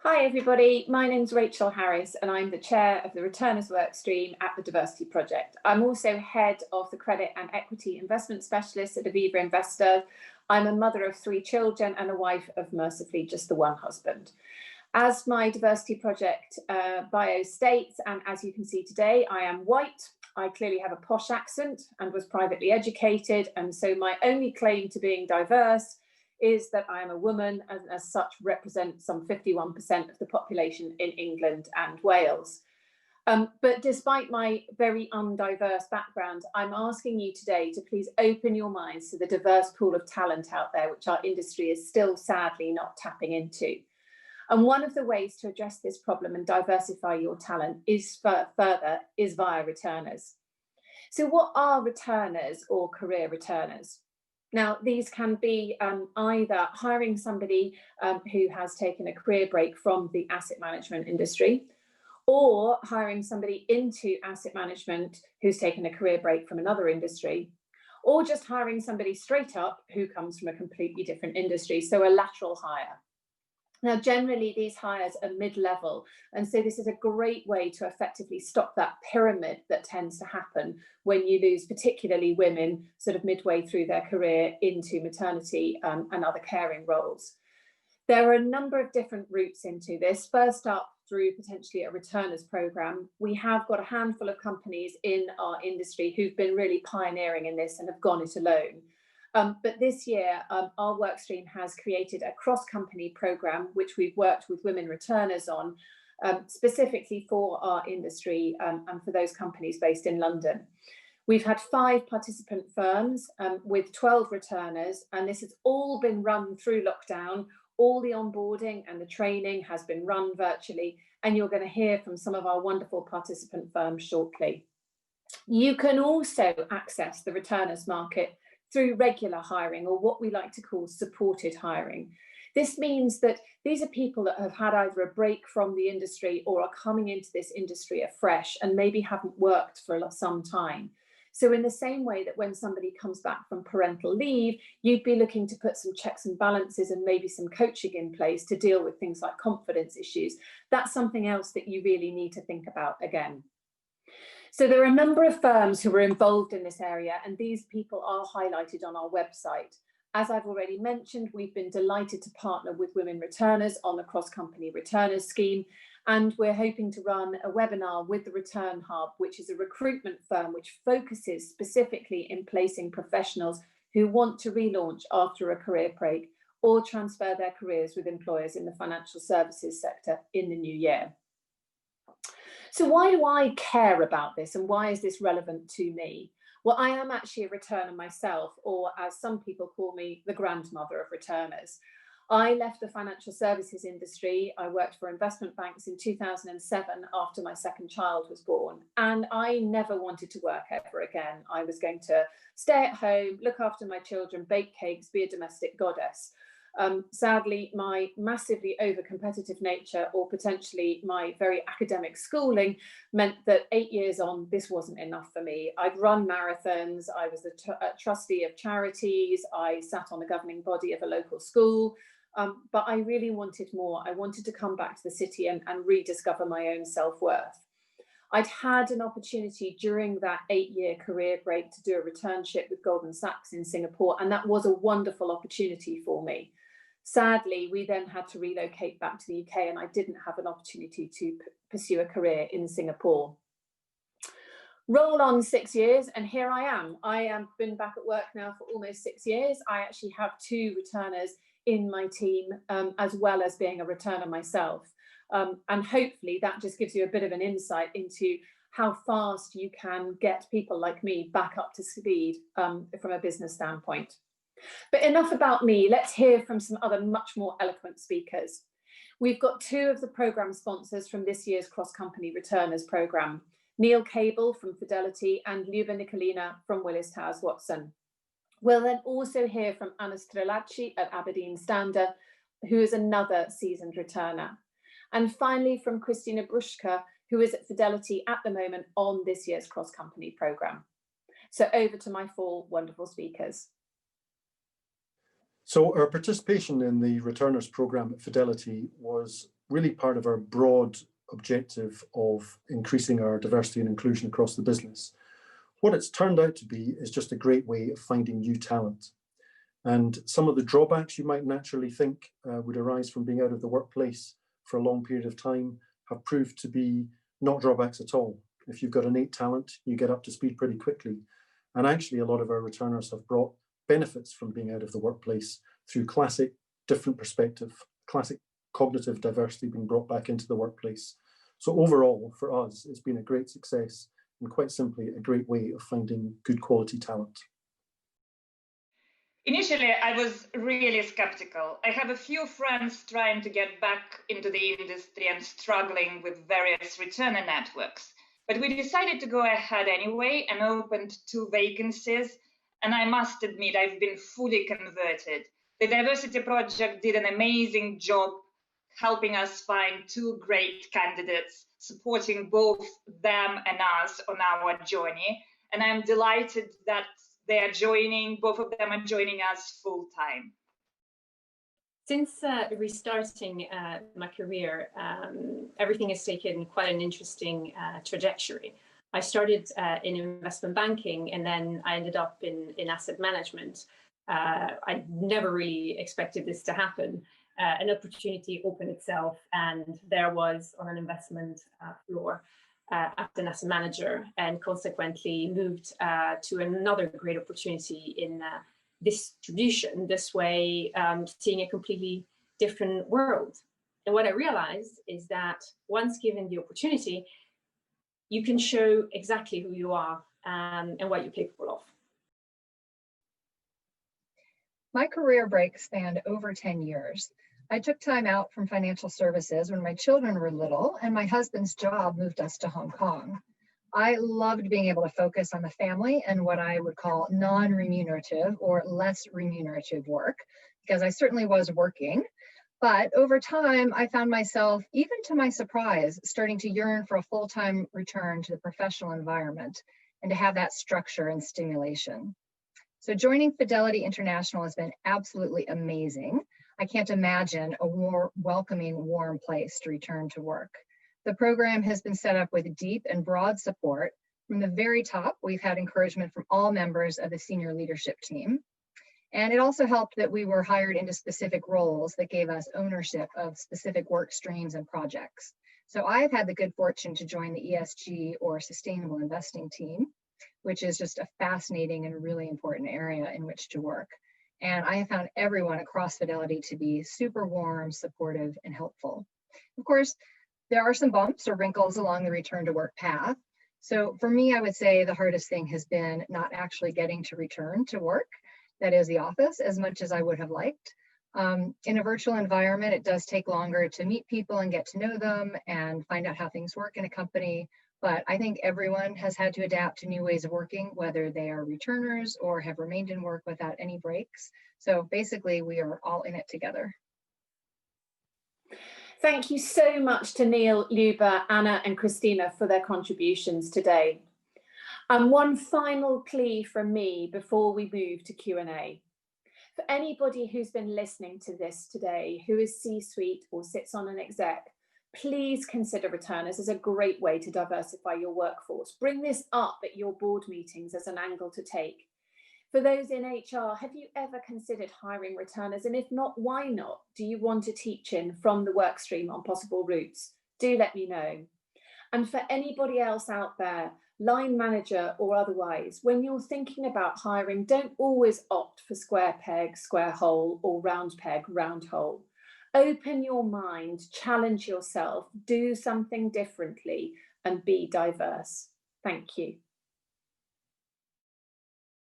Hi everybody, my name's Rachel Harris and I'm the chair of the Returners Workstream at the Diversity Project. I'm also head of the Credit and Equity Investment Specialist at Aviva Investors. I'm a mother of 3 children and a wife of mercifully just the one husband. As my Diversity Project bio states, and as you can see today, I am white. I clearly have a posh accent and was privately educated, and so my only claim to being diverse is that I am a woman and as such represent some 51% of the population in England and Wales. But despite my very undiverse background, I'm asking you today to please open your minds to the diverse pool of talent out there, which our industry is still sadly not tapping into. And one of the ways to address this problem and diversify your talent is via returners. So what are returners or career returners? Now, these can be either hiring somebody who has taken a career break from the asset management industry, or hiring somebody into asset management who's taken a career break from another industry, or just hiring somebody straight up who comes from a completely different industry, so a lateral hire. Now, generally, these hires are mid-level, and so this is a great way to effectively stop that pyramid that tends to happen when you lose particularly women sort of midway through their career into maternity and other caring roles. There are a number of different routes into this. First up, through potentially a returners program, we have got a handful of companies in our industry who've been really pioneering in this and have gone it alone. But this year, our workstream has created a cross-company program, which we've worked with women returners on, specifically for our industry and for those companies based in London. We've had 5 participant firms with 12 returners, and this has all been run through lockdown. All the onboarding and the training has been run virtually, and you're going to hear from some of our wonderful participant firms shortly. You can also access the returners market through regular hiring, or what we like to call supported hiring. This means that these are people that have had either a break from the industry or are coming into this industry afresh and maybe haven't worked for some time. So in the same way that when somebody comes back from parental leave, you'd be looking to put some checks and balances and maybe some coaching in place to deal with things like confidence issues. That's something else that you really need to think about again. So there are a number of firms who are involved in this area, and these people are highlighted on our website. As I've already mentioned, we've been delighted to partner with women returners on the cross-company returners scheme, and we're hoping to run a webinar with the Return Hub, which is a recruitment firm which focuses specifically in placing professionals who want to relaunch after a career break or transfer their careers with employers in the financial services sector in the new year. So why do I care about this, and why is this relevant to me? Well, I am actually a returner myself, or as some people call me, the grandmother of returners. I left the financial services industry. I worked for investment banks in 2007 after my second child was born, and I never wanted to work ever again. I was going to stay at home, look after my children, bake cakes, be a domestic goddess. Sadly, my massively over-competitive nature, or potentially my very academic schooling, meant that 8 years on, this wasn't enough for me. I'd run marathons, I was the trustee of charities, I sat on the governing body of a local school, but I really wanted more. I wanted to come back to the city and rediscover my own self-worth. I'd had an opportunity during that 8-year career break to do a returnship with Goldman Sachs in Singapore, and that was a wonderful opportunity for me. Sadly, we then had to relocate back to the UK, and I didn't have an opportunity to pursue a career in Singapore. Roll on 6 years, and here I am. I have been back at work now for almost 6 years. I actually have 2 returners in my team, as well as being a returner myself. And hopefully that just gives you a bit of an insight into how fast you can get people like me back up to speed from a business standpoint. But enough about me. Let's hear from some other much more eloquent speakers. We've got 2 of the programme sponsors from this year's cross-company returners programme, Neil Cable from Fidelity and Luba Nicolina from Willis Towers Watson. We'll then also hear from Anna Strelacci at Aberdeen Standard, who is another seasoned returner. And finally from Christina Bruschka, who is at Fidelity at the moment on this year's cross-company programme. So over to my 4 wonderful speakers. So our participation in the Returners programme at Fidelity was really part of our broad objective of increasing our diversity and inclusion across the business. What it's turned out to be is just a great way of finding new talent. And some of the drawbacks you might naturally think would arise from being out of the workplace for a long period of time have proved to be not drawbacks at all. If you've got innate talent, you get up to speed pretty quickly. And actually, a lot of our returners have brought benefits from being out of the workplace through classic different perspective, classic cognitive diversity being brought back into the workplace. So overall, for us, it's been a great success and quite simply a great way of finding good quality talent. Initially, I was really skeptical. I have a few friends trying to get back into the industry and struggling with various returner networks. But we decided to go ahead anyway and opened 2 vacancies. And I must admit, I've been fully converted. The Diversity Project did an amazing job helping us find 2 great candidates, supporting both them and us on our journey. And I'm delighted that both of them are joining us full time. Since restarting my career, everything has taken quite an interesting trajectory. I started in investment banking, and then I ended up in asset management. I never really expected this to happen. An opportunity opened itself, and there was on an investment floor as an asset manager, and consequently moved to another great opportunity in distribution, this way seeing a completely different world. And what I realized is that once given the opportunity, you can show exactly who you are and what you're capable of. My career break spanned over 10 years. I took time out from financial services when my children were little and my husband's job moved us to Hong Kong. I loved being able to focus on the family and what I would call non-remunerative or less remunerative work, because I certainly was working. But over time, I found myself, even to my surprise, starting to yearn for a full-time return to the professional environment and to have that structure and stimulation. So joining Fidelity International has been absolutely amazing. I can't imagine a welcoming, warm place to return to work. The program has been set up with deep and broad support. From the very top, we've had encouragement from all members of the senior leadership team. And it also helped that we were hired into specific roles that gave us ownership of specific work streams and projects. So I've had the good fortune to join the ESG or sustainable investing team, which is just a fascinating and really important area in which to work. And I have found everyone across Fidelity to be super warm, supportive, and helpful. Of course, there are some bumps or wrinkles along the return to work path. So for me, I would say the hardest thing has been not actually getting to return to work, that is the office, as much as I would have liked. In a virtual environment, it does take longer to meet people and get to know them and find out how things work in a company. But I think everyone has had to adapt to new ways of working, whether they are returners or have remained in work without any breaks. So basically, we are all in it together. Thank you so much to Neil, Luba, Anna, and Christina for their contributions today. And one final plea from me before we move to Q&A. For anybody who's been listening to this today, who is C-suite or sits on an exec, please consider returners as a great way to diversify your workforce. Bring this up at your board meetings as an angle to take. For those in HR, have you ever considered hiring returners? And if not, why not? Do you want to teach in from the work stream on possible routes? Do let me know. And for anybody else out there, line manager or otherwise, when you're thinking about hiring, don't always opt for square peg, square hole, or round peg, round hole. Open your mind, challenge yourself, do something differently, and be diverse. Thank you.